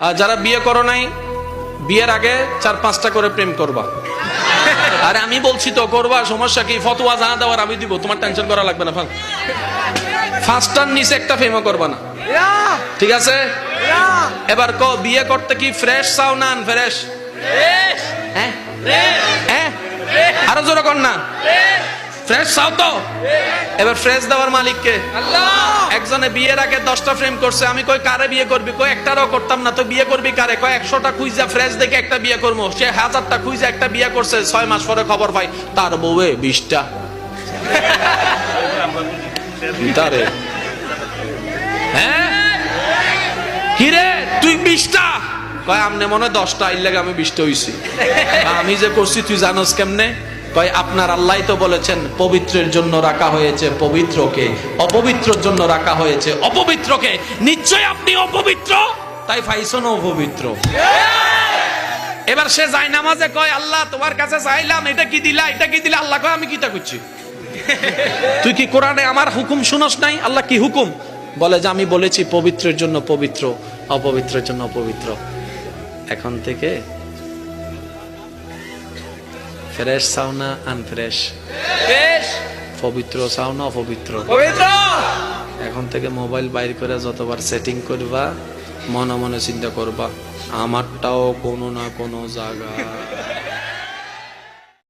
আর যারা বিয়ে করো নাই, বিয়ের আগে 4-5টা করে প্রেম করবা। আরে আমি বলছি তো করবা, সমস্যা কি? ফতোয়া জানা দেওয়ার আমি দিব, তোমার টেনশন করা লাগবে না। 5টার নিচে একটা প্রেমও করবা না, ঠিক আছে? এবার কো, বিয়ে করতে কি ফ্রেশ চাও না আনফ্রেশ? আরো জোরে কর না, ফ্রেশ চাও তো? এবার ফ্রেশ দেওয়ার মালিক কে? আল্লাহ। একজনে বিয়ের আগে 10টা প্রেম করছে, আমি কই কারে বিয়ে করবি? কই একটারও করতাম না। তো বিয়ে করবি কারে? কই 100টা খুঁজা ফ্রেশ দেখে একটা বিয়ে করবো। সে 1000টা খুঁজা একটা বিয়ে করছে, 6 মাস পরে খবর পাই তার বউয়ে 20টা। হ্যাঁ কিরে তুই 20টা? কয় আমনে মনে 10টা, এর লাগে আমি 20টা হইছি। আমি যে করছি তুই জানোস কেমনে? কয় আপনার আল্লাহ তো বলেছেন পবিত্রের জন্য রাখা হয়েছে পবিত্রকে, অপবিত্রের জন্য রাখা হয়েছে অপবিত্রকে। নিশ্চয় আপনি অপবিত্র, তাই পাইছেন অপবিত্র। এবার সে যায় নামাজে, কয় আল্লাহ তোমার কাছে চাইলাম, এটা কি দিলা, এটা কি দিলা? আল্লাহ কয় আমি কিটা করছি? তুই কি কোরআনে আমার হুকুম শুনস নাই? আল্লাহ কি হুকুম বলে? যে আমি বলেছি পবিত্রের জন্য পবিত্র, অপবিত্রের জন্য অপবিত্র। এখন থেকে ফ্রেশ চাও না আনফ্রেশ? পবিত্র চাও না অপবিত্র? পবিত্র। এখন থেকে মোবাইল বাইর করে যতবার সেটিং করবা, মনে মনে চিন্তা করবা আমারটাও কোনো না কোনো জায়গা